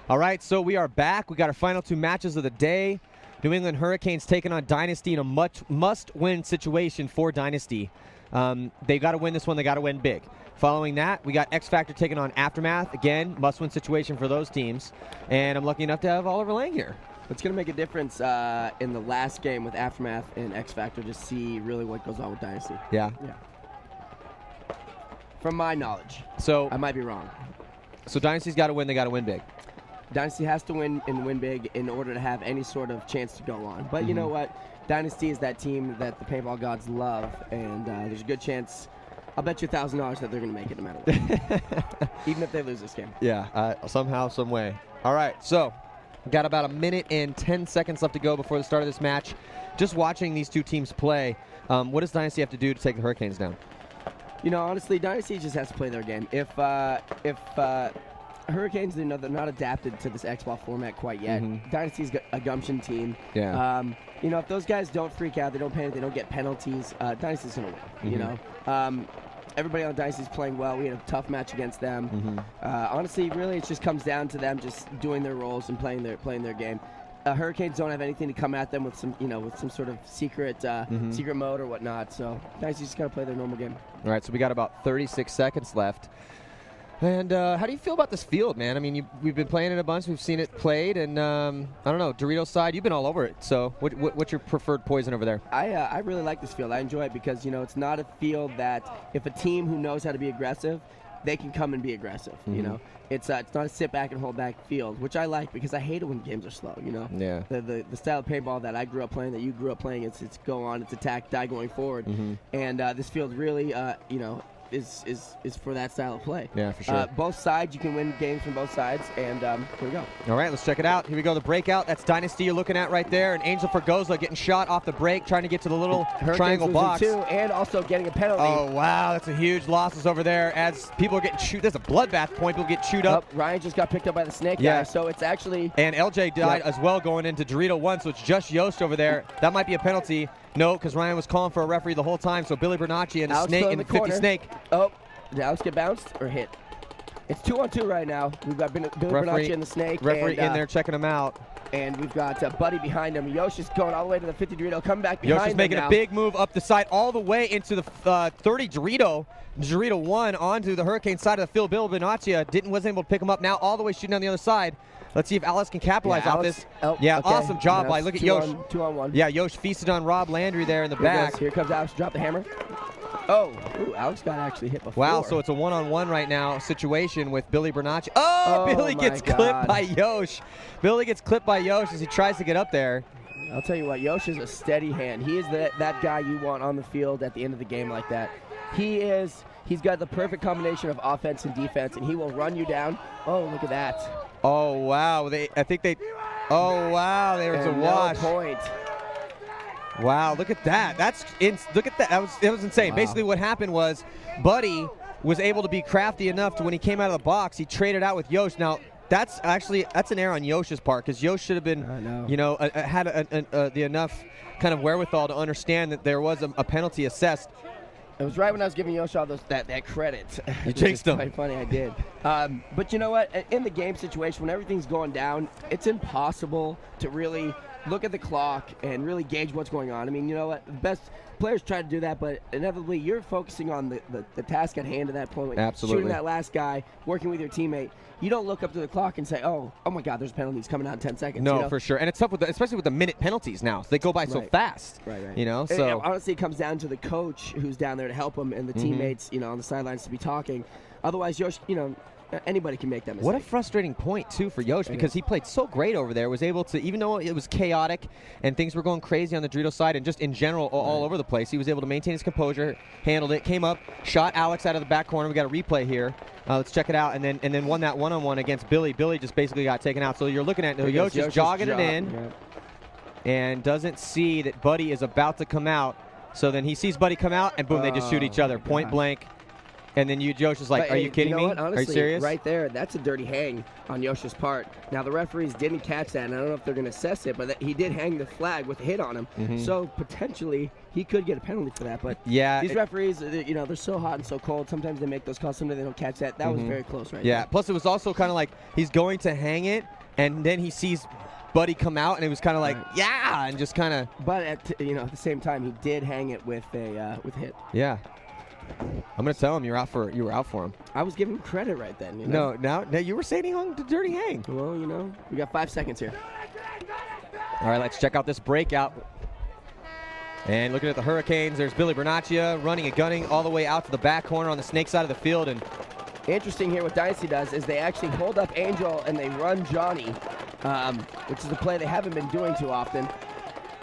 All right, so we are back. We got our final 2 matches of the day. New England Hurricanes taking on Dynasty in a must-win situation for Dynasty. They got to win this one. They got to win big. Following that, we got X Factor taking on Aftermath. Again, must-win situation for those teams. And I'm lucky enough to have Oliver Lang here. It's going to make a difference in the last game with Aftermath and X Factor to see really what goes on with Dynasty. Yeah. From my knowledge. So I might be wrong. So Dynasty's got to win. They got to win big. Dynasty has to win and win big in order to have any sort of chance to go on. But you know what? Dynasty is that team that the paintball gods love, and there's a good chance. I'll bet you $1,000 that they're going to make it no matter what, even if they lose this game. Yeah, somehow, some way. All right, so got about a minute and 10 seconds left to go before the start of this match. Just watching these two teams play, what does Dynasty have to do to take the Hurricanes down? You know, honestly, Dynasty just has to play their game. If Hurricanes, they're not adapted to this X-Ball format quite yet. Dynasty's a gumption team. Yeah. You know, if those guys don't freak out, they don't panic, they don't get penalties, Dynasty's going to win, you know. Everybody on Dynasty's playing well. We had a tough match against them. Honestly, really, it just comes down to them just doing their roles and playing their game. Hurricanes don't have anything to come at them with some sort of secret mode or whatnot. So Dynasty's just got to play their normal game. All right, so we got about 36 seconds left. And how do you feel about this field, man? I mean, we've been playing it a bunch. We've seen it played, and I don't know, Doritos side, you've been all over it. So what's your preferred poison over there? I really like this field. I enjoy it because, you know, it's not a field that if a team who knows how to be aggressive, they can come and be aggressive, you know. It's not a sit back and hold back field, which I like because I hate it when games are slow, you know. Yeah. The style of paintball that I grew up playing, that you grew up playing, it's go on, it's attack, die going forward. And this field really, you know, is for that style of play. Yeah, for sure. Both sides, you can win games from both sides, and here we go. All right, let's check it out. Here we go, the breakout. That's Dynasty you're looking at right there, and Angel Fergoza getting shot off the break, trying to get to the little triangle box. Too, and also getting a penalty. Oh, wow, that's a huge losses over there as people are getting chewed. There's a bloodbath point. People get chewed up. Ryan just got picked up by the snake guy, so it's actually... And LJ died as well going into Dorito 1, so it's just Yost over there. That might be a penalty. No, because Ryan was calling for a referee the whole time, so Billy Bernacchi and the snake and the 50 snake. Oh. Did Alex get bounced or hit? It's 2-on-2 right now. We've got Billy Bernacchi and the snake. Referee in there checking him out. And we've got Buddy behind him. Yosh is going all the way to the 50 Dorito, coming back behind him. Yosh is making a big move up the side all the way into the 30 Dorito. Dorito 1 onto the Hurricane side of the field. Billy Bernacchi wasn't able to pick him up. Now all the way shooting on the other side. Let's see if Alex can capitalize off this. Awesome job by, look at Yosh. 2-on-1. Yeah, Yosh feasted on Rob Landry there in the back. Here comes Alex, drop the hammer. Oh, Alex got actually hit before. Wow, so it's a one-on-one right now situation with Billy Bernacchi. Oh, Billy gets clipped by Yosh. Billy gets clipped by Yosh as he tries to get up there. I'll tell you what, Yosh is a steady hand. He is that guy you want on the field at the end of the game like that. He's got the perfect combination of offense and defense, and he will run you down. Oh, look at that. Oh, wow. Oh, wow, there's a wash. No point. Wow, look at that. Look at that. That was insane. Wow. Basically what happened was Buddy was able to be crafty enough to when he came out of the box, he traded out with Yosh. Now, that's an error on Yosh's part because Yosh should have been, had the enough kind of wherewithal to understand that there was a penalty assessed. It was right when I was giving Yosh all that credit. You jinxed him. Quite funny, I did. But you know what? In the game situation, when everything's going down, it's impossible to really look at the clock and really gauge what's going on. I mean, you know what? The best players try to do that, but inevitably you're focusing on the task at hand at that point. Absolutely. Shooting that last guy, working with your teammate. You don't look up to the clock and say, oh my God, there's penalties coming out in 10 seconds. No, you know? for sure. And it's tough, especially with the minute penalties now. They go by so fast. Right. You know, so honestly, it comes down to the coach who's down there to help him and the teammates, you know, on the sidelines to be talking. Otherwise, Yosh, you know, anybody can make that mistake. What a frustrating point, too, for Yosh because he played so great over there, was able to, even though it was chaotic and things were going crazy on the Dorito side and just in general all over the place, he was able to maintain his composure, handled it, came up, shot Alex out of the back corner. We got a replay here. Let's check it out. And then won that one-on-one against Billy. Billy just basically got taken out. So you're looking at Yosh is jogging it in and doesn't see that Buddy is about to come out. So then he sees Buddy come out, and boom, they just shoot each other, point blank. And then Yosh is like, are you kidding me? What? Honestly, are you serious? Right there, that's a dirty hang on Yosh's part. Now, the referees didn't catch that, and I don't know if they're going to assess it, but he did hang the flag with a hit on him. So potentially he could get a penalty for that. But these referees, you know, they're so hot and so cold. Sometimes they make those calls. Sometimes they don't catch that. That was very close right now. Plus, it was also kind of like he's going to hang it, and then he sees Buddy come out, and it was kind of like, yeah, and just kind of. But at the same time, he did hang it with a hit. Yeah. I'm gonna tell him you were out for him. I was giving him credit right then. You know? No, you were saying he hung the dirty hang. Well, we got 5 seconds here. All right, let's check out this breakout. And looking at the Hurricanes, there's Billy Bernaccia running and gunning all the way out to the back corner on the snake side of the field. And interesting here, what Dynasty does is they actually hold up Angel and they run Johnny, which is a play they haven't been doing too often.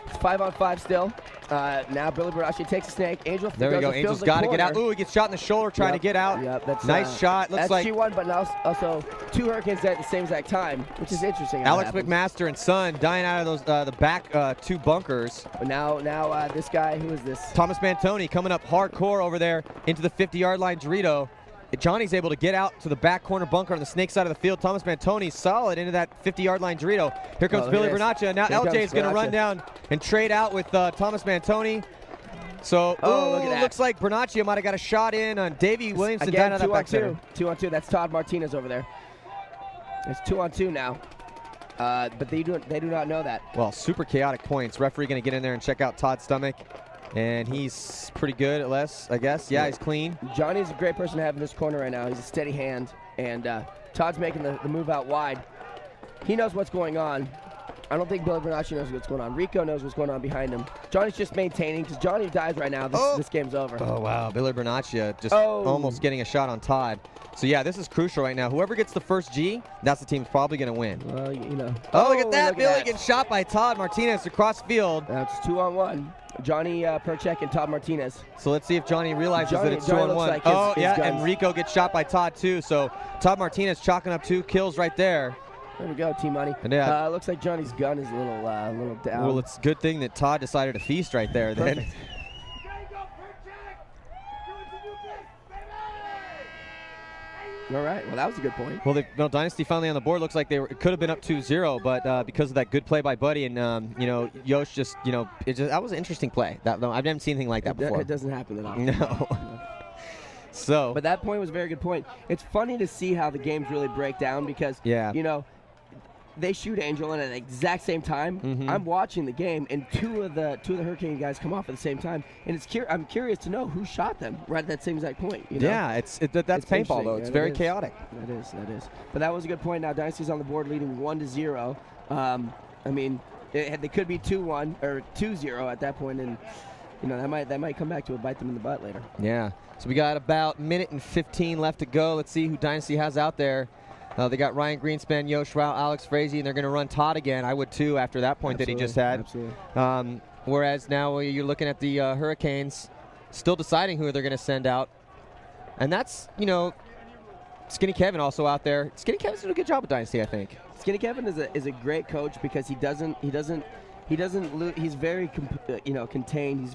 It's 5-on-5 still. Now Billy Bernaccia takes a snake. Angel. There we go. Angel's got to get out. Ooh, he gets shot in the shoulder trying to get out. Yep, that's nice shot. Looks that's like G1, but also 2 Hurricanes dead at the same exact time, which is interesting. Alex McMaster and son dying out of those the back 2 bunkers. But now this guy, who is this? Thomas Mantoni coming up hardcore over there into the 50-yard line. Dorito. Johnny's able to get out to the back corner bunker on the snake side of the field. Thomas Mantoni solid into that 50-yard line. Dorito. Here comes Billy Bernaccia. Now LJ is going to run down and trade out with Thomas Mantoni. So, look at that. Looks like Bernaccia might have got a shot in on Davey Williamson Again, down at that back center. 2-on-2. That's Todd Martinez over there. It's 2-on-2 now. But they do not know that. Well, super chaotic points. Referee going to get in there and check out Todd's stomach. And he's pretty good at less, I guess. Yeah, he's clean. Johnny's a great person to have in this corner right now. He's a steady hand. And Todd's making the move out wide. He knows what's going on. I don't think Billy Bernaccia knows what's going on. Rico knows what's going on behind him. Johnny's just maintaining, because Johnny dies right now. This game's over. Oh, wow. Billy Bernaccia just almost getting a shot on Todd. So, yeah, this is crucial right now. Whoever gets the first G, that's the team's probably going to win. Well, look at that. Billy getting shot by Todd Martinez across field. That's 2-on-1. Johnny Perchek and Todd Martinez. So let's see if Johnny realizes that it's 2-on-1. Like and Rico gets shot by Todd, too. So Todd Martinez chalking up 2 kills right there. There we go, T-Money. Looks like Johnny's gun is a little down. Well, it's a good thing that Todd decided to feast right there then. All right, well, that was a good point. Well, Dynasty finally on the board. Looks like it could have been up 2-0, but because of that good play by Buddy and, Yosh just, that was an interesting play. I haven't seen anything like that before. It doesn't happen that often. No. So. But that point was a very good point. It's funny to see how the games really break down because, they shoot Angel, and at the exact same time, I'm watching the game, and two of the Hurricane guys come off at the same time, and I'm curious to know who shot them right at that same exact point. Yeah, that's paintball though. It's very chaotic. That is. But that was a good point. Now Dynasty's on the board, leading 1-0. They could be 2-1 or 2-0 at that point, and that might come back to bite them in the butt later. Yeah. So we got about 1:15 left to go. Let's see who Dynasty has out there. They got Ryan Greenspan, Yosh Rao, Alex Frazee, and they're going to run Todd again. I would too after that point that he just had. Absolutely. Whereas now you're looking at the Hurricanes still deciding who they're going to send out. And that's, Skinny Kevin also out there. Skinny Kevin's doing a good job with Dynasty, I think. Skinny Kevin is a great coach because he doesn't he's very contained.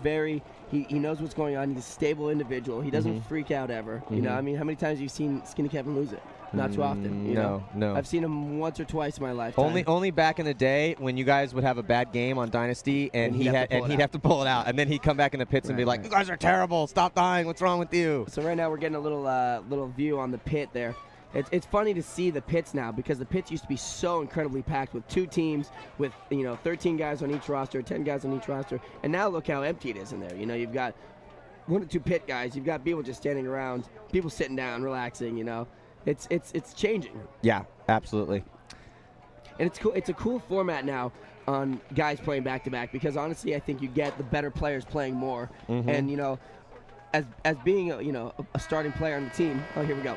He knows what's going on. He's a stable individual. He doesn't freak out ever. How many times have you seen Skinny Kevin lose it? Not too often. No. I've seen him once or twice in my lifetime. Only back in the day when you guys would have a bad game on Dynasty and he'd have to pull it out, and then he'd come back in the pits and be like, "You guys are terrible. Stop dying. What's wrong with you?" So right now we're getting a little view on the pit there. It's funny to see the pits now because the pits used to be so incredibly packed with 2 teams with 13 guys on each roster, 10 guys on each roster, and now look how empty it is in there. You've got 1 or 2 pit guys, you've got people just standing around, people sitting down, relaxing. It's changing. Yeah, absolutely. And it's cool. It's a cool format now on guys playing back to back because honestly, I think you get the better players playing more, and as being a starting player on the team. Oh, here we go.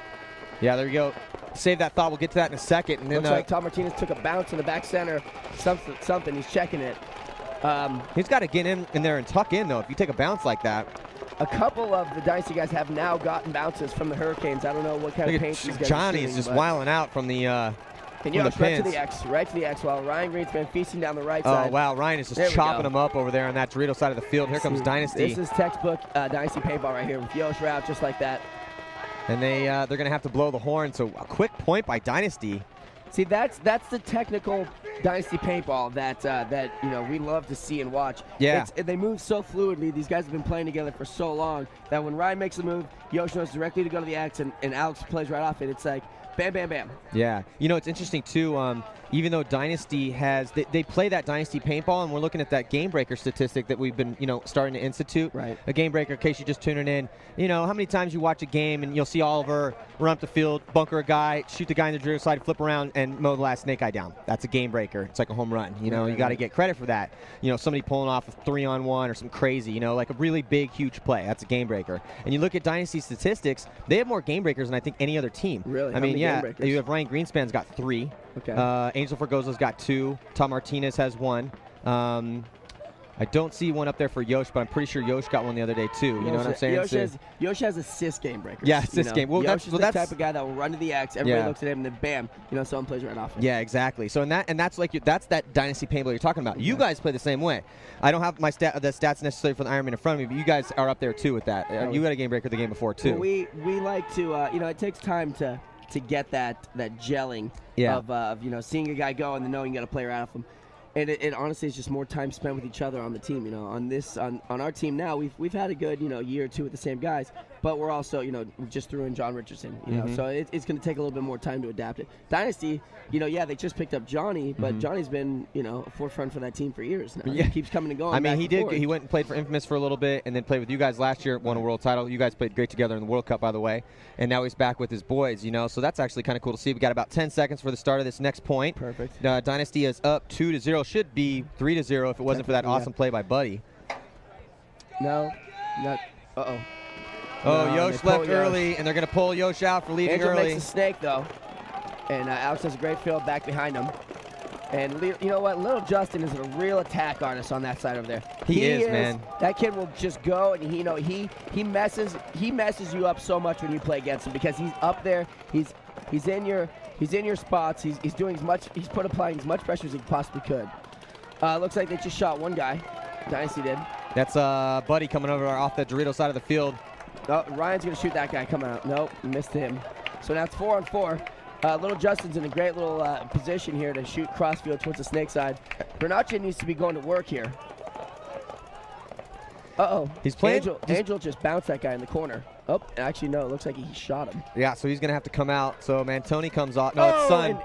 Yeah, there you go. Save that thought. We'll get to that in a second. And then looks like Todd Martinez took a bounce in the back center. Something. He's checking it. He's got to get in there and tuck in, though, if you take a bounce like that. A couple of the Dynasty guys have now gotten bounces from the Hurricanes. I don't know what kind of paint these guys Johnny's are just wiling out from the right to the X while Ryan Greenspan feasting down the right side. Oh, wow. Ryan is just chopping him up over there on that Dorito side of the field. Here comes Dynasty. This is textbook Dynasty paintball right here with Yosh Rao just like that. And they're going to have to blow the horn. So a quick point by Dynasty. See, that's the technical Dynasty paintball that we love to see and watch. Yeah. They move so fluidly. These guys have been playing together for so long that when Ryan makes a move, Yosh knows directly to go to the X, and Alex plays right off it. It's like bam, bam, bam. Yeah. It's interesting, too. Even though Dynasty has – they play that Dynasty paintball, and we're looking at that game breaker statistic that we've been, starting to institute. Right. A game breaker, in case you're just tuning in. How many times you watch a game and you'll see Oliver run up the field, bunker a guy, shoot the guy in the drill side, flip around, and mow the last snake eye down. That's a game breaker. It's like a home run. You got to get credit for that. Somebody pulling off a 3-on-1 or some crazy, like a really big, huge play. That's a game breaker. And you look at Dynasty statistics, they have more game breakers than I think any other team. Really? I mean, yeah, you have Ryan Greenspan's got 3. Okay. Angel Fergoza's got 2. Tom Martinez has 1. I don't see one up there for Yosh, but I'm pretty sure Yosh got one the other day too. You know what I'm saying? Yosh has assist game breakers. Yeah, assist game. Well, Yosh is the type of guy that will run to the X. Everybody looks at him, and then bam, someone plays right off him. Yeah, exactly. So that's that Dynasty paintball you're talking about. You guys play the same way. I don't have the stats necessarily for the Ironman in front of me, but you guys are up there too with that. You got a game breaker the game before too. Well, we like to it takes time to get that gelling of seeing a guy go and then knowing you got to play right off him. And it honestly is just more time spent with each other on the team. On our team now, we've had a good year or two with the same guys, but we're also we just threw in John Richardson. So it's going to take a little bit more time to adapt it. Dynasty, they just picked up Johnny, but Johnny's been a forefront for that team for years now. Yeah. He keeps coming and going. I mean, he did. Forward. He went and played for Infamous for a little bit, and then played with you guys last year. Won a world title. You guys played great together in the World Cup, by the way. And now he's back with his boys. So that's actually kind of cool to see. We got about 10 seconds for the start of this next point. Perfect. Dynasty is up 2-0. Should be 3-0 if it wasn't for that awesome play by Buddy. No, not. Oh, Yosh left early, and they're going to pull Yosh out for leaving Angel early. Makes a snake, though. And Alex has a great field back behind him. And you know what? Little Justin is a real attack artist on that side over there. He is, man. That kid will just go, and he messes you up so much when you play against him because he's up there. He's in your spots. He's doing he's applying as much pressure as he possibly could. Looks like they just shot one guy. Dynasty did. That's Buddy coming over off the Dorito side of the field. Oh, Ryan's going to shoot that guy coming out. Nope, missed him. So now it's 4-on-4. Little Justin's in a great little position here to shoot crossfield towards the snake side. Bernacchi needs to be going to work here. Uh-oh. He's playing. Angel just bounced that guy in the corner. Oh, actually, no. It looks like he shot him. Yeah, so he's going to have to come out. So Mantoni comes off. No, it's Sun.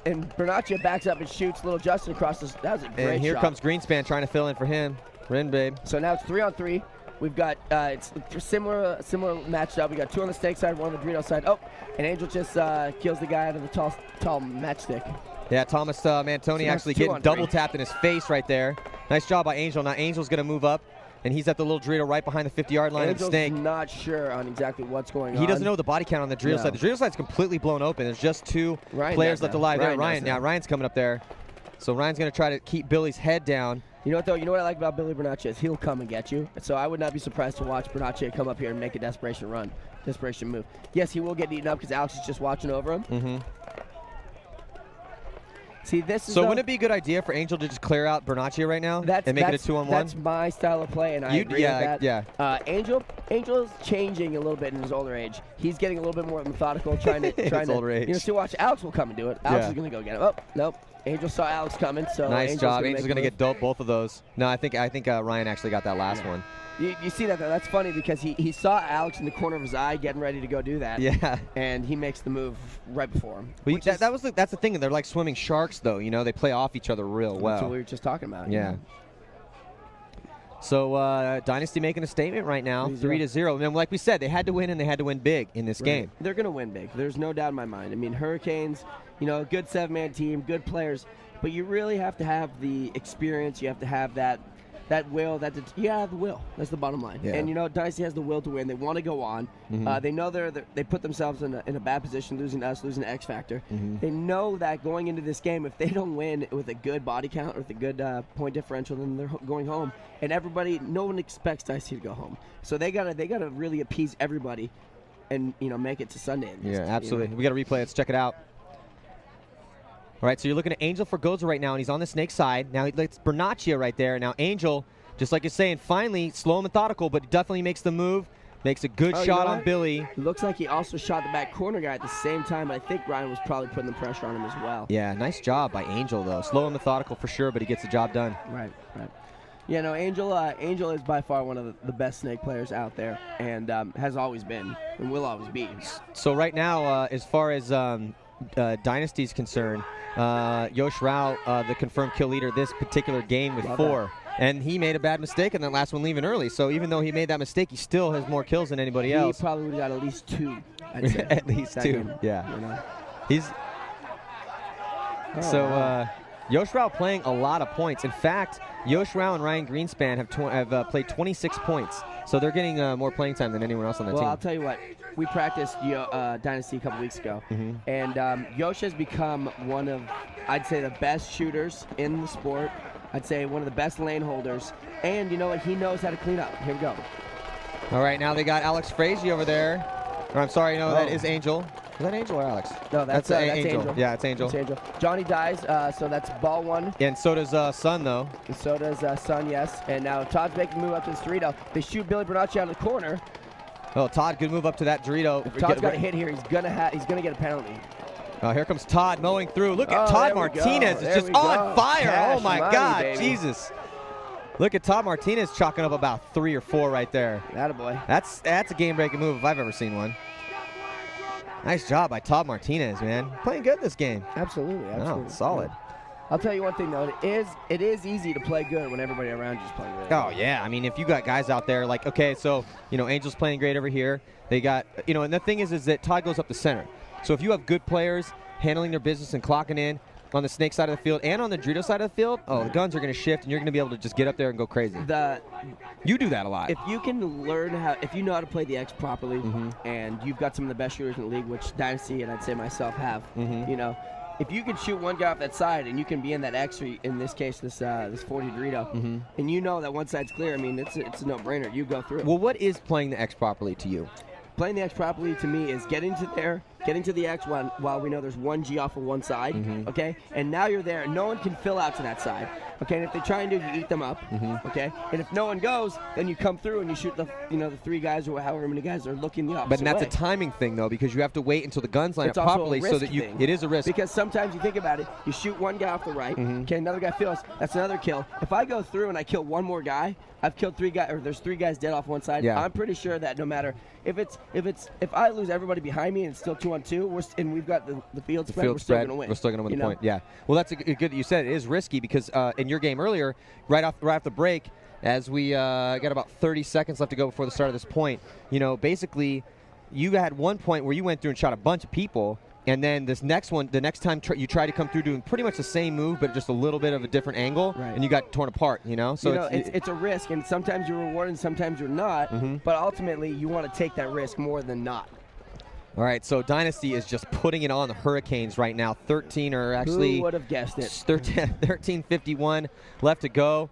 And Bernacchi backs up and shoots Little Justin across the. That was a great shot. And here comes Greenspan trying to fill in for him. Rin, babe. So now it's 3-on-3. We've got it's similar matched up. We got 2 on the snake side, 1 on the Dorito side. Oh, and Angel just kills the guy out of the tall matchstick. Yeah, Thomas Mantoni actually getting double tapped in his face right there. Nice job by Angel. Now Angel's going to move up, and he's at the little Dorito right behind the 50-yard line of the snake. Angel's not sure on exactly what's going on. He doesn't know the body count on the Dorito side. The Dorito side's completely blown open. There's just 2 players left alive there. Ryan's coming up there. So Ryan's going to try to keep Billy's head down. You know what, though? You know what I like about Billy Bernacchi is he'll come and get you. So I would not be surprised to watch Bernacchi come up here and make a desperation move. Yes, he will get eaten up because Alex is just watching over him. Mm-hmm. See, this is. So wouldn't it be a good idea for Angel to just clear out Bernacchi right now and make it a 2-on-1? That's my style of play, and I agree with that. Yeah. Angel's changing a little bit in his older age. He's getting a little bit more methodical, trying to older age. So watch. Alex will come and do it. Alex is going to go get him. Oh, nope. Angel saw Alex coming, so nice job. Angel's going to get both of those. No, I think Ryan actually got that last one. You see that, though? That's funny because he saw Alex in the corner of his eye getting ready to go do that. Yeah. And he makes the move right before him. Well, that's the thing. They're like swimming sharks, though. They play off each other real well. That's what we were just talking about. Yeah. So Dynasty making a statement right now, 3-0. And like we said, they had to win, and they had to win big in this game. They're going to win big. There's no doubt in my mind. I mean, Hurricanes, a good 7-man team, good players, but you really have to have the experience. You have to have that will. You have the will. That's the bottom line. Yeah. And Dynasty has the will to win. They want to go on. Mm-hmm. They know they put themselves in a bad position, losing the X factor. Mm-hmm. They know that going into this game, if they don't win with a good body count or with a good point differential, then they're going home. And no one expects Dynasty to go home. So they gotta really appease everybody, and make it to Sunday. Yeah, absolutely. We got to replay. Let's check it out. All right, so you're looking at Angel Fergoza right now, and he's on the snake side. Now it's Bernacchi right there. Now Angel, just like you're saying, finally slow and methodical, but definitely makes the move. Makes a good shot on Billy. Looks like he also shot the back corner guy at the same time. I think Ryan was probably putting the pressure on him as well. Yeah, nice job by Angel, though. Slow and methodical for sure, but he gets the job done. Right. Yeah, no, Angel is by far one of the best Snake players out there, and has always been and will always be. So right now, as far as Dynasty is concerned, Yosh Rao, the confirmed kill leader this particular game with 4. And he made a bad mistake in that last one leaving early. So even though he made that mistake, he still has more kills than anybody else. He probably would have got at least 2. I'd say. At least 2, game, yeah. You know? He's Yosh Rao playing a lot of points. In fact, Yosh Rao and Ryan Greenspan have played 26 points. So they're getting more playing time than anyone else on the team. Well, I'll tell you what. We practiced Dynasty a couple weeks ago. And Yosh has become one of, I'd say, the best shooters in the sport. I'd say one of the best lane holders. And you know what? He knows how to clean up. Here we go. All right, now they got Alex Frazee over there. Or I'm sorry, no, that is Angel. Is that Angel or Alex? No, that's Angel. Yeah, it's Angel. It's Angel. Johnny dies, so that's ball 1. And so does Sun, though. And so does Sun, yes. And now Todd's making the move up to the Dorito. They shoot Billy Bernacci out of the corner. Oh, Todd, good move up to that Dorito. If Todd's got a hit here, he's gonna get a penalty. Here comes Todd mowing through. Look at Todd Martinez. It's just on fire. Cash oh, my money, God. baby. Jesus. Look at Todd Martinez chalking up about 3 or 4 right there. Attaboy. That's a game-breaking move if I've ever seen one. Nice job by Todd Martinez, man. Playing good this game. Absolutely. Oh, solid. I'll tell you one thing, though. It is easy to play good when everybody around you is playing good. Oh, yeah. I mean, if you got guys out there like, okay, so, Angel's playing great over here. They got, and the thing is that Todd goes up the center. So if you have good players handling their business and clocking in on the Snake side of the field and on the Dorito side of the field, the guns are going to shift and you're going to be able to just get up there and go crazy. You do that a lot. If you can if you know how to play the X properly, and you've got some of the best shooters in the league, which Dynasty and I'd say myself have, if you can shoot one guy off that side and you can be in that X, or in this case, this 40 Dorito, and you know that one side's clear, I mean, it's a no-brainer. You go through it. Well, what is playing the X properly to you? Playing the X properly to me is getting to the X while we know there's 1 G off of one side, okay? And now you're there. No one can fill out to that side, okay? And if they try and do, you eat them up, okay? And if no one goes, then you come through and you shoot the 3 guys or however many guys are looking the opposite But that's way. a timing thing, though, because you have to wait until the guns line up properly so that it is a risk. Because sometimes you think about it, you shoot one guy off the right, okay, another guy fills, that's another kill. If I go through and I kill one more guy, I've killed 3 guys, or there's 3 guys dead off one side. Yeah. I'm pretty sure that no matter if I lose everybody behind me and it's still 2-on-2, and we've got the field spread, we're still going to win. We're still going to win the point. Yeah. Well, that's good. You said it is risky because in your game earlier, right off the break, as we got about 30 seconds left to go before the start of this point, basically, you had one point where you went through and shot a bunch of people. And then this next one, the next time you try to come through doing pretty much the same move, but just a little bit of a different angle, and you got torn apart, So it's a risk, and sometimes you're rewarded and sometimes you're not, but ultimately you want to take that risk more than not. All right, so Dynasty is just putting it on the Hurricanes right now. 13 or actually... Who would have guessed it? 13:51 left to go,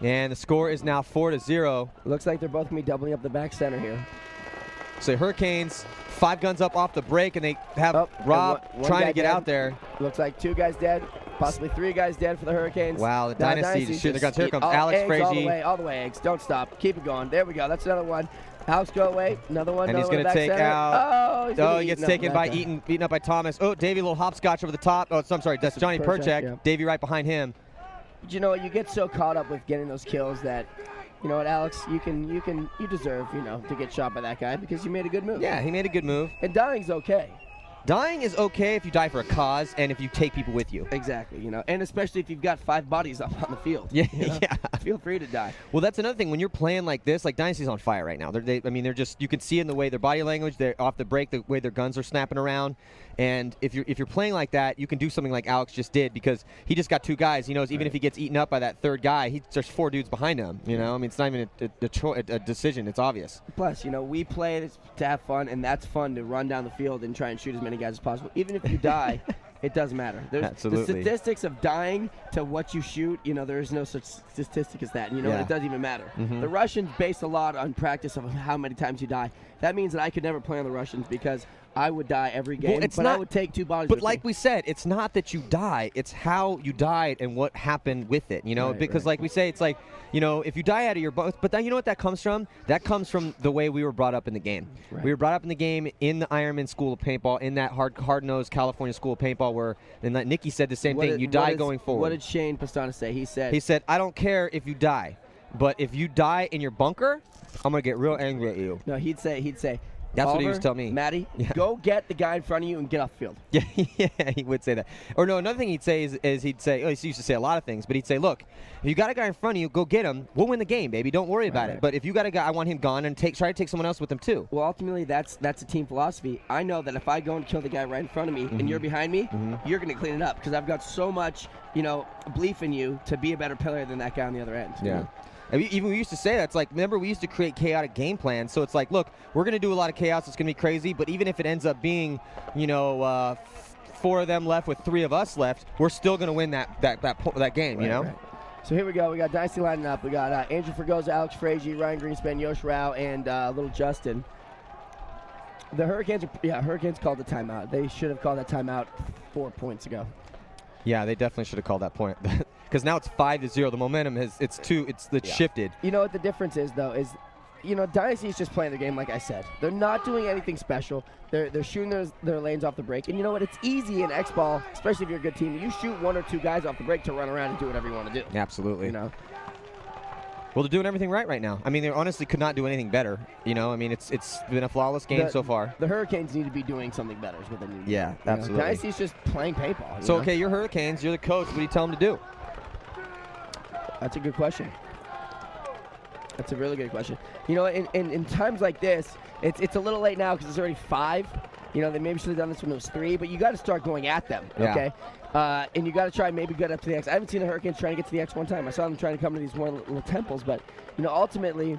and the score is now 4-0. Looks like they're both going to be doubling up the back center here. So Hurricanes, 5 guns up off the break, and they have Rob trying to get out there. Looks like 2 guys dead, possibly 3 guys dead for the Hurricanes. Wow, the Dynasty just shooting their guns. Here comes Alex Frazee. All the way, eggs. Don't stop. Keep it going. There we go. That's another one. House go away. Another one. And he's going to take out. He gets taken by beaten up by Thomas. Oh, Davey, a little hopscotch over the top. Oh, I'm sorry. That's Johnny Perchek. Yeah. Davey right behind him. But you know what? You get so caught up with getting those kills that, you know what, Alex, you deserve, to get shot by that guy because you made a good move. Yeah, he made a good move. And dying's okay. Dying is okay if you die for a cause and if you take people with you. Exactly, and especially if you've got 5 bodies up on the field. Yeah, Feel free to die. Well, that's another thing. When you're playing like this, like Dynasty's on fire right now. They're just, you can see in the way their body language, they're off the break, the way their guns are snapping around. And if you're playing like that, you can do something like Alex just did because he just got 2 guys. He knows even if he gets eaten up by that 3rd guy, there's 4 dudes behind him. It's not even a decision. It's obvious. Plus, we play to have fun, and that's fun to run down the field and try and shoot as many guys as possible. Even if you die, it doesn't matter. Absolutely. The statistics of dying to what you shoot, there is no such statistic as that. It doesn't even matter. The Russians base a lot on practice of how many times you die. That means that I could never play on the Russians because I would die every game, it's but not, I would take 2 bodies. But like we said, it's not that you die; it's how you died and what happened with it. Because like we say, it's like if you die out of your boat, but then you know what that comes from? That comes from the way we were brought up in the game. Right. We were brought up in the game in the Ironman School of Paintball, in that hard-nosed California School of Paintball, where and like Nikki said the same thing. You die going forward. What did Shane Pastana say? He said, I don't care if you die, but if you die in your bunker, I'm gonna get real angry at you. No, he'd say. That's Oliver, what he was telling me. Maddie, go get the guy in front of you and get off the field. Yeah, he would say that. Or no, another thing he'd say is he used to say a lot of things, but he'd say, look, if you got a guy in front of you, go get him. We'll win the game, baby. Don't worry about it. But if you got a guy, I want him gone, and try to take someone else with him too. Well, ultimately, that's a team philosophy. I know that if I go and kill the guy right in front of me and you're behind me, you're going to clean it up because I've got so much, belief in you to be a better player than that guy on the other end. Yeah. Even we used to say that. It's like, remember, we used to create chaotic game plans. So it's like, look, we're going to do a lot of chaos. It's going to be crazy. But even if it ends up being, 4 of them left with 3 of us left, we're still going to win that game, Right. So here we go. We got Dynasty lining up. We got Andrew Fregosa, Alex Frazier, Ryan Greenspan, Yosh Rao, and little Justin. The Hurricanes called the timeout. They should have called that timeout 4 points ago. Yeah, they definitely should have called that point. Because now it's 5-0. The momentum it's shifted. You know what the difference is, though, is Dynasty's just playing their game, like I said. They're not doing anything special. They're shooting their lanes off the break. And you know what? It's easy in X-Ball, especially if you're a good team. You shoot 1 or 2 guys off the break to run around and do whatever you want to do. Absolutely. Well, they're doing everything right now. I mean, they honestly could not do anything better. I mean, it's been a flawless game so far. The Hurricanes need to be doing something better is what they need to do. Yeah, absolutely. Dynasty's just playing paintball. So, okay, you're Hurricanes. You're the coach. What do you tell them to do? That's a good question. That's a really good question. In times like this, it's a little late now because it's already 5. They maybe should have done this when it was 3, but you got to start going at them, okay? And you got to try maybe get up to the X. I haven't seen the Hurricanes trying to get to the X one time. I saw them trying to come to these more little temples, but ultimately,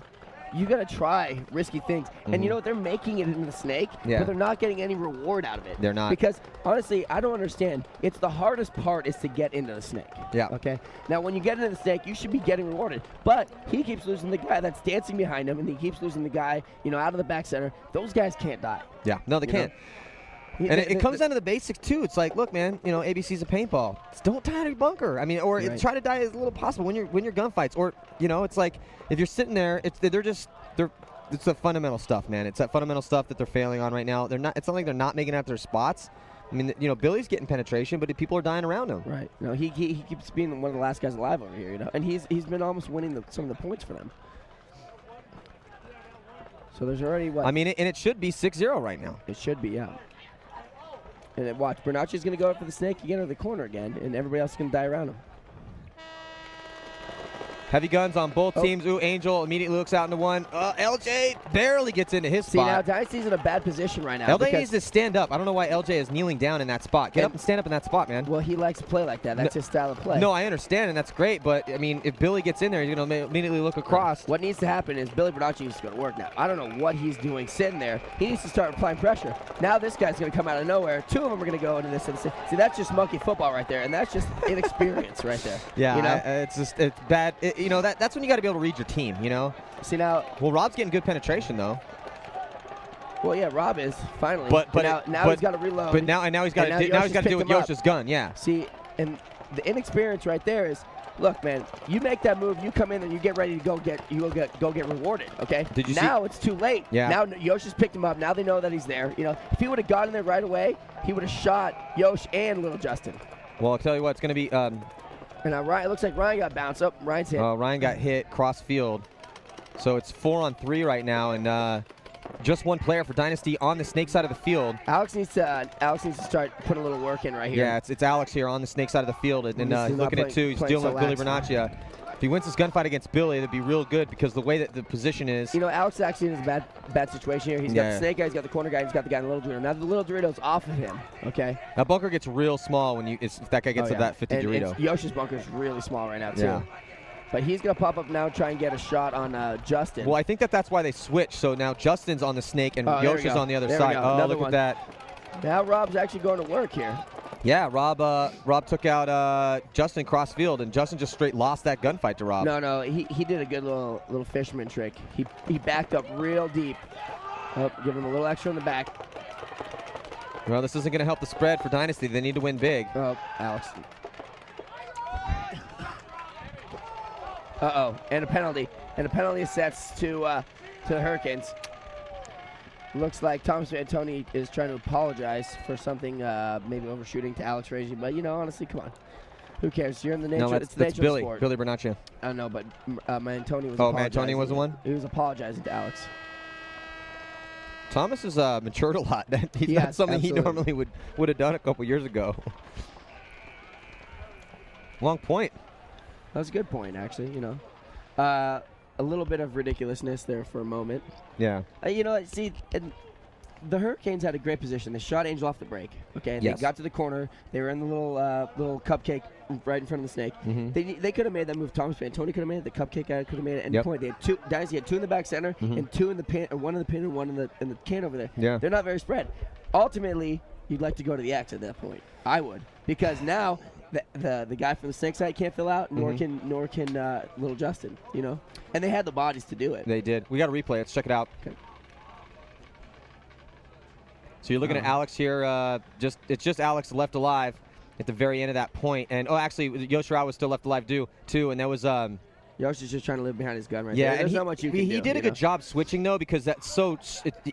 you got to try risky things. And you know what? They're making it into the snake, but they're not getting any reward out of it. They're not. Because, honestly, I don't understand. It's the hardest part is to get into the snake. Yeah. Okay? Now, when you get into the snake, you should be getting rewarded. But he keeps losing the guy that's dancing behind him, and he keeps losing the guy, out of the back center. Those guys can't die. Yeah. No, they can't. And it comes down to the basics, too. It's like, look, man, ABC's a paintball. Don't die out of your bunker. I mean, or try to die as little possible when you're gunfights. Or, it's like if you're sitting there, it's the fundamental stuff, man. It's that fundamental stuff that they're failing on right now. It's not like they're not making it out their spots. I mean, Billy's getting penetration, but people are dying around him. Right. No, he keeps being one of the last guys alive over here, and he's been almost winning some of the points for them. So there's already what? I mean, and it should be 6-0 right now. It should be, yeah. And then watch, Bernacci's going to go up for the snake again into the corner again, and everybody else is going to die around him. Heavy guns on both teams. Ooh, Angel immediately looks out into one. LJ barely gets into his spot. See, now Dynasty's in a bad position right now. LJ needs to stand up. I don't know why LJ is kneeling down in that spot. Get up and stand up in that spot, man. Well, he likes to play like that. That's his style of play. No, I understand, and that's great. But, I mean, if Billy gets in there, he's going to immediately look across. What needs to happen is Billy Bernacci needs to go to work now. I don't know what he's doing sitting there. He needs to start applying pressure. Now this guy's going to come out of nowhere. 2 of them are going to go into this. See, that's just monkey football right there, and that's just inexperience right there. Yeah, it's bad. That's when you got to be able to read your team, See now. Well, Rob's getting good penetration though. Well, yeah, Rob is finally. But now he's got to reload. But now he's got to deal with Yosh's gun. Yeah. See, and the inexperience right there is, look, man, you make that move, you come in and you get ready to go get rewarded. Okay. Did you now it's too late. Yeah. Now Yosh has picked him up. Now they know that he's there. If he would have gotten there right away, he would have shot Yosh and little Justin. Well, I'll tell you what, it's going to be. And now Ryan, it looks like Ryan got bounced up. Ryan's hit. Ryan got hit cross field. So it's 4-on-3 right now, and just one player for Dynasty on the snake side of the field. Alex needs to start putting a little work in right here. Yeah, it's Alex here on the snake side of the field, and looking at 2. He's dealing with Billy Bernacci. If he wins this gunfight against Billy, it'd be real good because the way that the position is. Alex actually is in a bad situation here. He's got the snake guy, he's got the corner guy, he's got the guy in the little Dorito. Now the little Dorito's off of him, okay? That bunker gets real small if that guy gets to that 50 Dorito. Yosh's bunker's really small right now, too. Yeah. But he's going to pop up now, try and get a shot on Justin. Well, I think that's why they switched. So now Justin's on the snake and Yosh is on the other side. Oh, look at that. Now Rob's actually going to work here. Yeah, Rob took out Justin cross field, and Justin just straight lost that gunfight to Rob. No, he did a good little fisherman trick. He backed up real deep. Oh, give him a little extra in the back. Well, this isn't going to help the spread for Dynasty. They need to win big. Oh, Alex. Uh-oh, and a penalty. And a penalty sets to the Hurricanes. Looks like Thomas Antoni is trying to apologize for something, maybe overshooting to Alex Reggie. But, honestly, come on. Who cares? You're in the nature. No, it's the that's nature Billy. of sport. Billy Bernaccia. I know, but Antoni was. Oh, Antoni was the one? He was apologizing to Alex. Thomas has matured a lot. He's Yes, not something absolutely. he normally would have done a couple years ago. Long point. That was a good point, actually. A little bit of ridiculousness there for a moment. Yeah. See, and the Hurricanes had a great position. They shot Angel off the break. Okay, and Yes. they got to the corner. They were in the little cupcake right in front of the snake. Mm-hmm. They could have made that move. Thomas Antoni could have made it. The cupcake guy could have made it. At any Yep. point, they had two. Dynasty had two in the back center and two in the pin, or one in the pin and one in the can over there. Yeah. They're not very spread. Ultimately, you'd like to go to the X at that point. I would, because now the guy from the snake side can't fill out, nor can little Justin. And they had the bodies to do it. They did. We got to replay it. Let's check it out. Okay. So you're looking at Alex here. It's just Alex left alive at the very end of that point. And actually, Yoshirawa was still left alive too. And that was Yosh is just trying to live behind his gun right yeah. there. There's And not much you can do. He did a good job switching though, because that's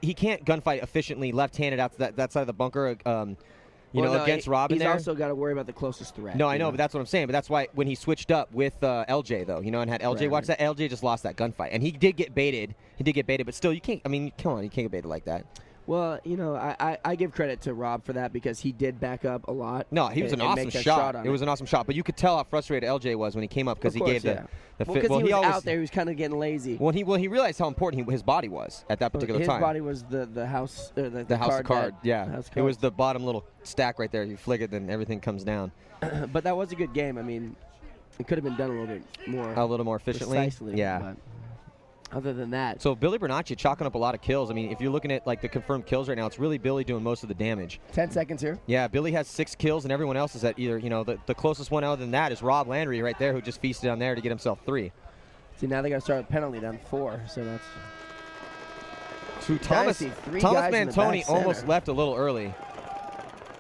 he can't gunfight efficiently left-handed out to that side of the bunker. Against Robin he's there. also got to worry about the closest threat. No, I know, but that's what I'm saying. But that's why when he switched up with LJ, though, and had LJ watch that, LJ just lost that gunfight. And he did get baited. But still, you can't, come on, you can't get baited like that. Well, I give credit to Rob for that, because he did back up a lot. No, he was an awesome shot. It was an awesome shot. But you could tell how frustrated LJ was when he came up, because he gave the fit. Because he was out there, he was kind of getting lazy. Well, he realized how important his body was at that particular time. His body was the house, the house of card. Yeah, house it was the bottom little stack right there. You flick it, then everything comes down. But that was a good game. It could have been done a little more efficiently. Precisely, yeah. But other than that. So Billy Bernaccia chalking up a lot of kills. If you're looking at the confirmed kills right now, it's really Billy doing most of the damage. 10 seconds here. Yeah, Billy has 6 kills, and everyone else is at either, the closest one other than that is Rob Landry right there, who just feasted on there to get himself 3. See, now they got to start with penalty down 4, so that's. Thomas Antoni almost left a little early.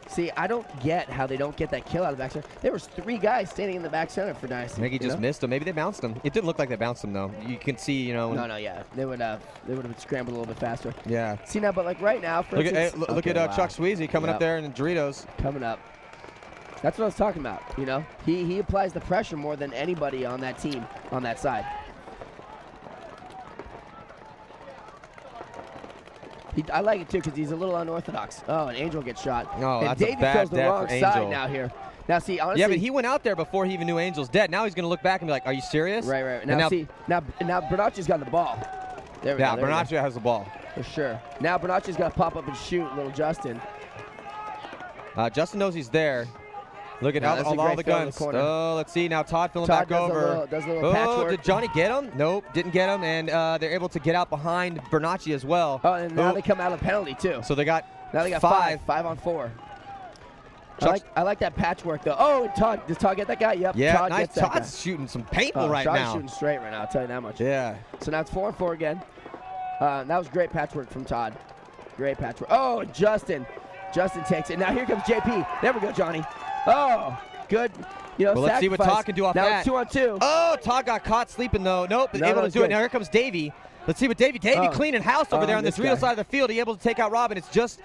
See, I don't get how they don't get that kill out of the back center. There was 3 guys standing in the back center for Dynasty. Maybe he just missed him. Maybe they bounced him. It didn't look like they bounced him, though. You can see, No, yeah. They would have scrambled a little bit faster. Yeah. See, now, but right now, for instance. Look at Chuck Sweezy coming up there in the Doritos. Coming up. That's what I was talking about, He applies the pressure more than anybody on that team, on that side. I like it, too, because he's a little unorthodox. Oh, and Angel gets shot. Oh, and that's Davey a bad feels the death wrong for Angel. side now here. Now, see, honestly. Yeah, but he went out there before he even knew Angel's dead. Now he's going to look back and be like, are you serious? Right. Now Bernaccia's got the ball. There we go. Bernaccia has the ball. For sure. Now Bernaccia's got to pop up and shoot little Justin. Justin knows he's there. Look at all the guns. Let's see. Now Todd filling back over. Does a little patchwork. Did Johnny get him? Nope, didn't get him. And they're able to get out behind Bernaccia as well. Oh, and now they come out of penalty, too. So they got 5 on 4. I like that patchwork, though. Oh, Todd. Does Todd get that guy? Yep. Yeah, Todd nice. gets that Todd's guy. shooting some paintball right now. Todd's shooting straight right now, I'll tell you that much. Yeah. So now it's 4 on 4 again. That was great patchwork from Todd. Great patchwork. Oh, Justin. Justin takes it. Now here comes JP. There we go, Johnny. Oh, good. Well, let's see what Todd can do off now that. Now it's 2 on 2. Oh, Todd got caught sleeping, though. Nope, able to do it. Now here comes Davey. Let's see what Davey cleaning house over there on this real side of the field. He able to take out Robin. It's just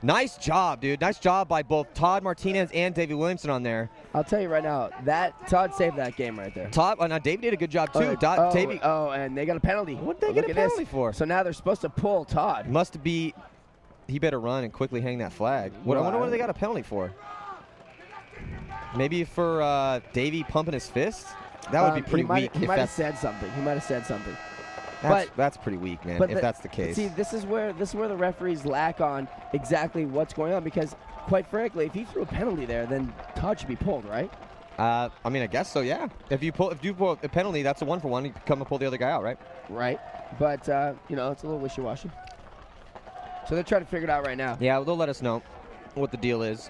nice job, dude. Nice job by both Todd Martinez and Davey Williamson on there. I'll tell you right now, Todd saved that game right there. Now Davey did a good job, too. And they got a penalty. What did they get a penalty for? So now they're supposed to pull Todd. Must be. He better run and quickly hang that flag. I wonder what they got a penalty for. Maybe for Davey pumping his fist? That would be pretty weak. He might have said something. That's pretty weak, man, if that's the case. See, this is where the referees lack on exactly what's going on, because, quite frankly, if you threw a penalty there, then Todd should be pulled, right? I guess so, yeah. If you pull a penalty, that's a 1-for-1. You come and pull the other guy out, right? Right. But, it's a little wishy-washy. So they're trying to figure it out right now. Yeah, they'll let us know what the deal is.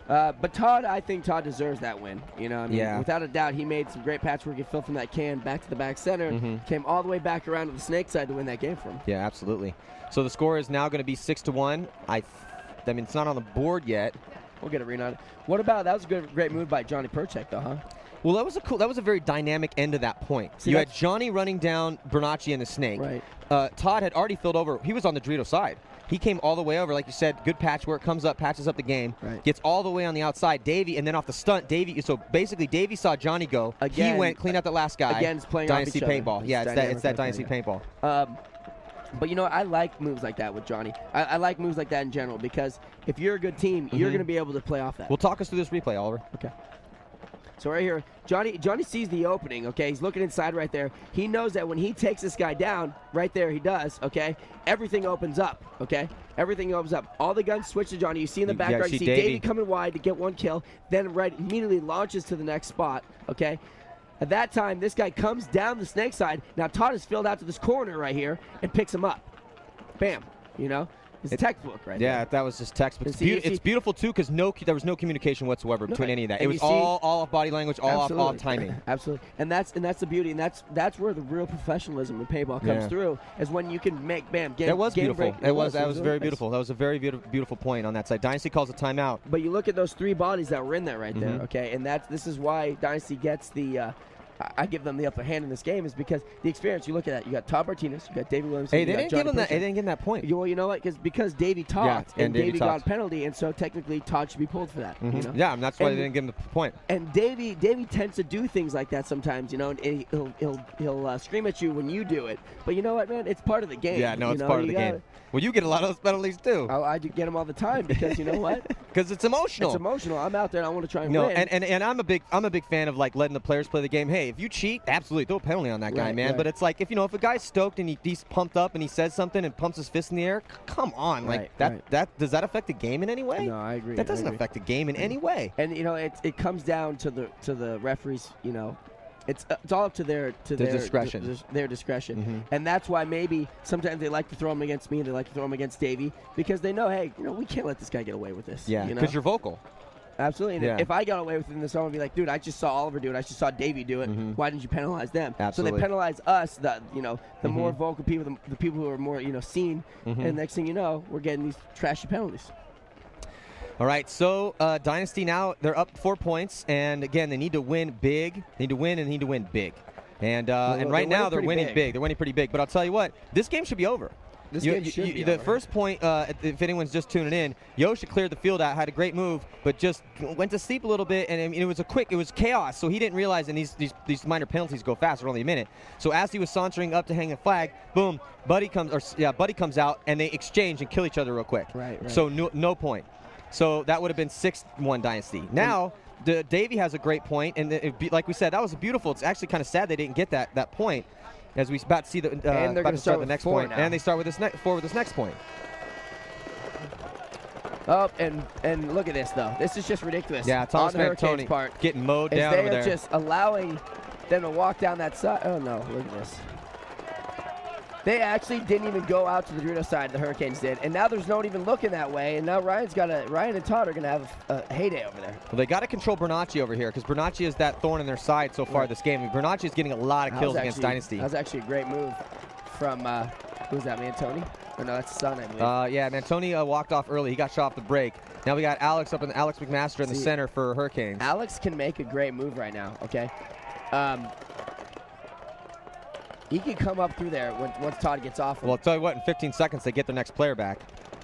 But I think Todd deserves that win. Yeah. Without a doubt, he made some great patchwork. He filled from that can back to the back center, came all the way back around to the snake side to win that game for him. Yeah, absolutely. So the score is now going to be 6-1. I mean, it's not on the board yet. We'll get a read on it. What about, that was a great move by Johnny Perchek, though, huh? Well, that was a very dynamic end to that point. See, you had Johnny running down Bernacchi and the Snake. Right. Todd had already filled over. He was on the Dorito side. He came all the way over, like you said, good patch work, comes up, patches up the game, right. Gets all the way on the outside. Davey, and then off the stunt, Davey. So basically, Davey saw Johnny go. Again, he went, cleaned out the last guy. Again, it's playing Dynasty off each paintball. other. Yeah, it's that Dynasty paintball. But you know, I like moves like that with Johnny. I like moves like that in general because if you're a good team, you're going to be able to play off that. Well, talk us through this replay, Oliver. Okay. So right here, Johnny sees the opening, okay? He's looking inside right there. He knows that when he takes this guy down, right there he does, okay? Everything opens up, okay? Everything opens up. All the guns switch to Johnny. You see in the background, you see Davey coming wide to get one kill, then immediately launches to the next spot, okay? At that time, this guy comes down the Snake side. Now Todd is filled out to this corner right here and picks him up. Bam, you know? It's textbook right there. Yeah, that was just textbook. It's beautiful, too, because there was no communication whatsoever between any of that. It was all off body language, all off timing. Absolutely. And that's the beauty, and that's where the real professionalism in paintball comes through, is when you can make, bam, game. That was beautiful. That was very beautiful. That was a very beautiful point on that side. Dynasty calls a timeout. But you look at those three bodies that were in there right there, okay? And this is why Dynasty gets the I give them the upper hand in this game, is because the experience. You look at that. You got Todd Martinez. You got David Williams. Hey, they didn't give him that. They didn't give him that point. Well, you know what? Because Davey talked, and Davey got a penalty, and so technically Todd should be pulled for that. You know? Yeah, and that's why they didn't give him the point. And Davey tends to do things like that sometimes, you know. And he'll scream at you when you do it. But you know what, man? It's part of the game. Yeah, no, it's part of the game. Well, you get a lot of those penalties too. I get them all the time because you know what? Because it's emotional. It's emotional. I'm out there and I want to try and win. And I'm a big fan of like letting the players play the game. Hey, if you cheat, absolutely throw a penalty on that guy, man. Right. But it's like if a guy's stoked and he's pumped up and he says something and pumps his fist in the air, come on, like that does that affect the game in any way? No, I agree. That doesn't affect the game in any way. And you know, it comes down to the referees, you know. It's all up to their discretion. Their discretion, and that's why maybe sometimes they like to throw them against me. They like to throw them against Davey because they know, hey, you know, we can't let this guy get away with this. Yeah, because you're vocal. Absolutely. And if I got away with it in this, I would be like, dude, I just saw Oliver do it. I just saw Davey do it. Why didn't you penalize them? Absolutely. So they penalize us, the more vocal people, the people who are more seen. And next thing you know, we're getting these trashy penalties. All right, so Dynasty now, they're up 4 points, and again, they need to win big. They need to win and need to win big. And right now, they're winning big. They're winning pretty big. But I'll tell you what, this game should be over. This game should be the over. first point, if anyone's just tuning in, Yosh cleared the field out, had a great move, but just went to sleep a little bit, and it was chaos, so he didn't realize, and these minor penalties go fast, they're only a minute. So as he was sauntering up to hang a flag, boom, Buddy comes out, and they exchange and kill each other real quick. Right. So no point. So that would have been 6-1 Dynasty. Now, Davey has a great point, and like we said, that was beautiful. It's actually kind of sad they didn't get that point, as we about to see and they're going to start the next point. Now. And they start with this next point. Oh, and look at this though. This is just ridiculous. Yeah, Thomas Hurricanes part getting mowed down over there. They are just allowing them to walk down that side. Oh no, look at this. They actually didn't even go out to the Dorito side. The Hurricanes did, and now there's no one even looking that way. And now Ryan and Todd are gonna have a heyday over there. Well, they got to control Bernacchi over here because Bernacchi is that thorn in their side so far this game. I mean, Bernacchi is getting a lot of kills against Dynasty. That was actually a great move from who was that, Mantoni? Or no, that's his son, I believe. Yeah, Mantoni walked off early. He got shot off the break. Now we got Alex McMaster in the center for Hurricanes. Alex can make a great move right now. Okay. He can come up through there once Todd gets off him. Well, I'll tell you what, in 15 seconds, they get their next player back.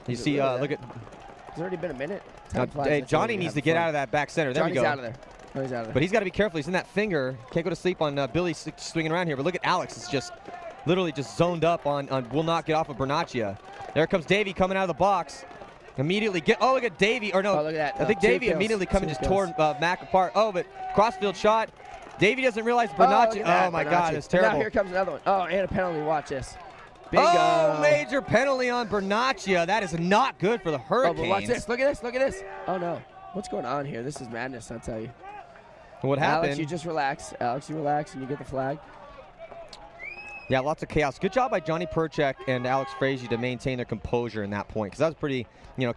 You see, look at... It's already been a minute. Hey, Johnny needs to get out of that back center. There we go. Johnny's out of there. No, he's out of there. But he's got to be careful. He's in that finger. Can't go to sleep on Billy swinging around here. But look at Alex. It's just literally just zoned up on will not get off of Bernacchi. There comes Davey coming out of the box. Immediately look at Davey. Or no, look at that. I think Davey immediately coming just tore Mac apart. Oh, but crossfield shot. Davey doesn't realize Bernacchi. Oh, my God, it's terrible. Now here comes another one. Oh, and a penalty. Watch this. Big, major penalty on Bernacchi. That is not good for the Hurricanes. Oh, but watch this. Look at this. Look at this. Oh, no. What's going on here? This is madness, I'll tell you. What happened? Alex, you just relax. Alex, you relax, and you get the flag. Yeah, lots of chaos. Good job by Johnny Perchek and Alex Frazee to maintain their composure in that point, because that was pretty,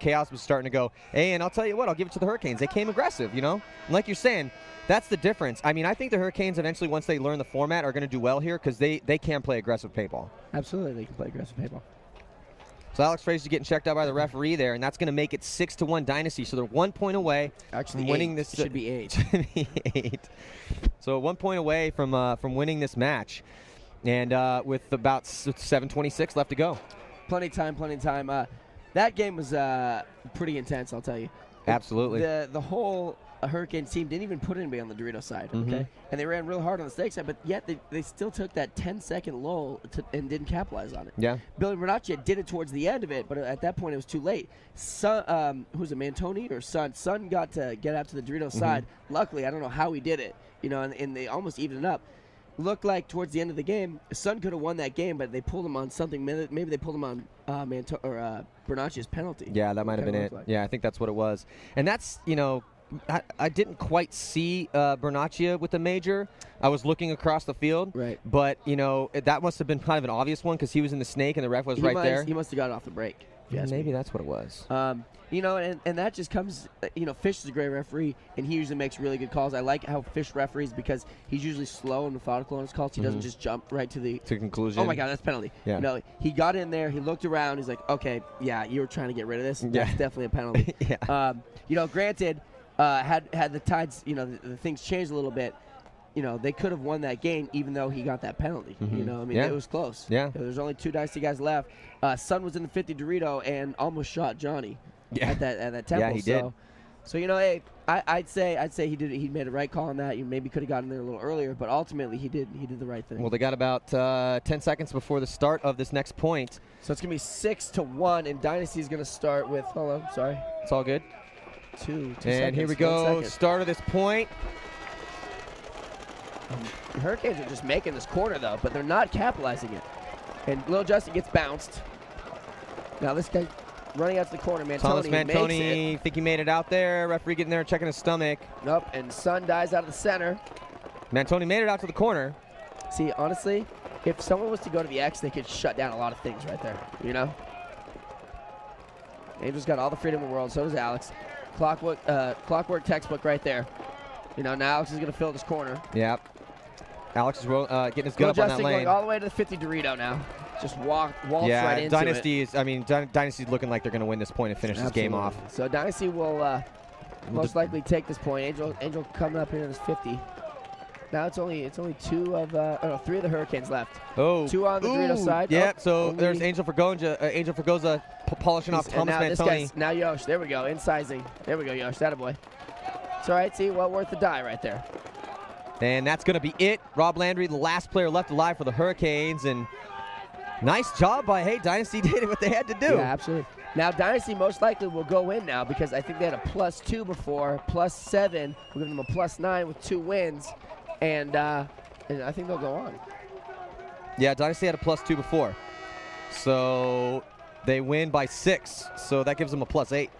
chaos was starting to go. Hey, and I'll tell you what, I'll give it to the Hurricanes. They came aggressive, And like you're saying, that's the difference. I mean, I think the Hurricanes eventually, once they learn the format, are going to do well here because they can play aggressive paintball. Absolutely, they can play aggressive paintball. So Alex Frazier's getting checked out by the referee there, and that's going to make it 6-1 Dynasty. So they're 1 point away from winning this. It should be 8. Should be 8. So 1 point away from winning this match, and with about 7:26 left to go. Plenty of time. That game was pretty intense, I'll tell you. Absolutely. The whole Hurricane team didn't even put anybody on the Dorito side, okay? And they ran real hard on the Snake side, but yet they still took that 10-second lull and didn't capitalize on it. Yeah. Billy Bernaccia did it towards the end of it, but at that point it was too late. Who's it, Mantoni or Sun? Sun got to get out to the Dorito side. Luckily, I don't know how he did it, and they almost evened it up. Looked like towards the end of the game, Sun could have won that game, but they pulled him on something. Maybe they pulled him on Bernaccia's penalty. Yeah, that might have been it. Like. Yeah, I think that's what it was. And that's, I didn't quite see Bernaccia with the major. I was looking across the field. Right. But, that must have been kind of an obvious one because he was in the Snake and the ref was there. He must have got off the break. Maybe that's what it was. And that just comes, Fish is a great referee, and he usually makes really good calls. I like how Fish referees because he's usually slow and methodical on his calls. He doesn't just jump right to conclusion. Oh, my God, that's penalty. Yeah. He got in there, he looked around, he's like, okay, yeah, you were trying to get rid of this. Yeah. That's definitely a penalty. Yeah. Granted, had the Tides, the things changed a little bit, they could have won that game even though he got that penalty. It was close. Yeah. There's only 2 Dynasty guys left. Sun was in the 50 Dorito and almost shot Johnny at that temple. Yeah, he did. So hey, I'd say he did. He made a right call on that. You maybe could have gotten there a little earlier, but ultimately he did the right thing. Well, they got about 10 seconds before the start of this next point. So it's gonna be 6-1, and Dynasty's gonna start with. Hold on, sorry. It's all good. 2 and seconds, here we go. Start of this point. The Hurricanes are just making this corner though, but they're not capitalizing it. And Lil Justin gets bounced. Now this guy running out to the corner. Thomas Mantoni, makes it. think he made it out there. Referee getting there, checking his stomach. Nope, and Sun dies out of the center. Mantoni made it out to the corner. See, honestly, if someone was to go to the X, they could shut down a lot of things right there, Angel's got all the freedom in the world, so does Alex. Clockwork textbook right there. Now Alex is going to fill this corner. Yep. Alex is getting his gut up on that lane. Going all the way to the 50 Dorito now. Just waltz right into Dynasty's looking like they're going to win this point and finish this game off. So Dynasty will most likely take this point. Angel coming up here in this 50. Now it's only 3 of the Hurricanes left. Oh, 2 on the Dorito side. Yep. So there's Angel Fergoza polishing off Thomas Mantoni. Now Yosh. There we go. Incising. There we go, Yosh. That a boy. It's all right. See, well worth the die right there. And that's going to be it. Rob Landry, the last player left alive for the Hurricanes, and nice job by Dynasty did what they had to do. Yeah, absolutely. Now Dynasty most likely will go in now because I think they had a +2 before, +7. We're giving them a +9 with 2 wins, and I think they'll go on. Yeah, Dynasty had a +2 before, so they win by 6. So that gives them a +8.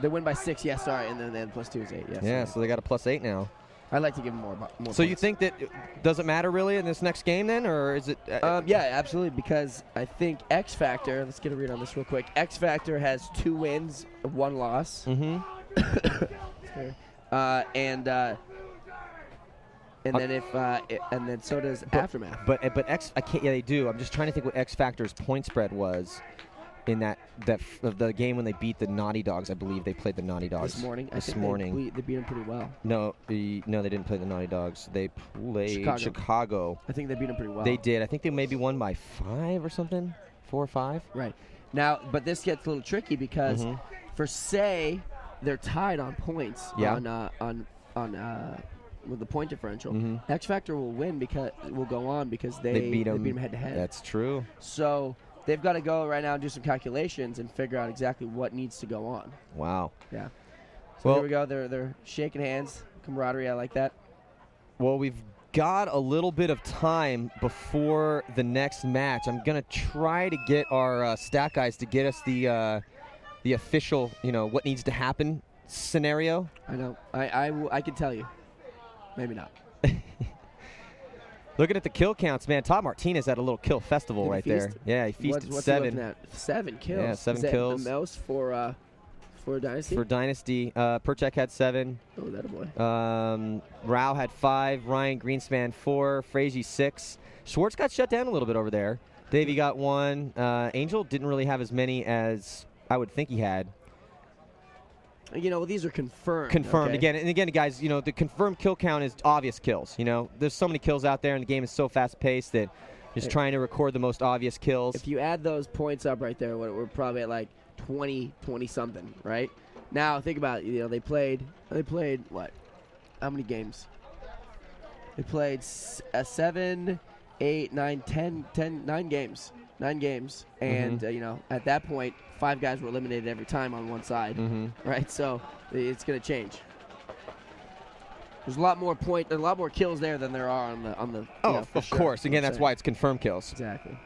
They win by 6. Yeah, sorry, and then +2 is 8. Yes. Yeah, so they got a +8 now. I'd like to give them more So points. You think that does it matter really in this next game then, or is it? Yeah, absolutely. Because I think X Factor. Let's get a read on this real quick. X Factor has 2 wins, 1 loss. Mm-hmm. And then so does Aftermath. But X, I can't. Yeah, they do. I'm just trying to think what X Factor's point spread was in the game when they beat the Naughty Dogs. I believe they played the Naughty Dogs this morning. This morning. They beat them pretty well. No, they didn't play the Naughty Dogs. They played Chicago. I think they beat them pretty well. They did. I think they maybe won by 5 or something, 4 or 5. Right. Now, but this gets a little tricky because for say they're tied on points on with the point differential. X Factor will win because go on because they beat them head to head. That's true. So they've got to go right now and do some calculations and figure out exactly what needs to go on. Wow. Yeah. So here we go. They're shaking hands. Camaraderie. I like that. Well, we've got a little bit of time before the next match. I'm gonna try to get our stat guys to get us the official, what needs to happen scenario. I know. I can tell you. Maybe not. Looking at the kill counts, man, Todd Martinez had a little kill festival right there. Yeah, he feasted what's 7. He looking at? 7 kills. Yeah, 7 kills. Is that the most for Dynasty? For Dynasty. Perchek had 7. Oh, that a boy. Rao had 5. Ryan Greenspan 4. Frazee 6. Schwartz got shut down a little bit over there. Davey got 1. Angel didn't really have as many as I would think he had. You know, these are confirmed. Confirmed. Okay? Again, guys, you know, the confirmed kill count is obvious kills. You know, there's so many kills out there, and the game is so fast-paced that just trying to record the most obvious kills. If you add those points up right there, we're probably at like 20-something, right? Now, think about it. You know, they played what? How many games? They played 7, 8, 9, 10, 9 games. 9 games. And, you know, at that point, 5 guys were eliminated every time on one side, right? So it's going to change. There's a lot more kills there than there are on the. Of course. Again, that's why it's confirmed kills. Exactly.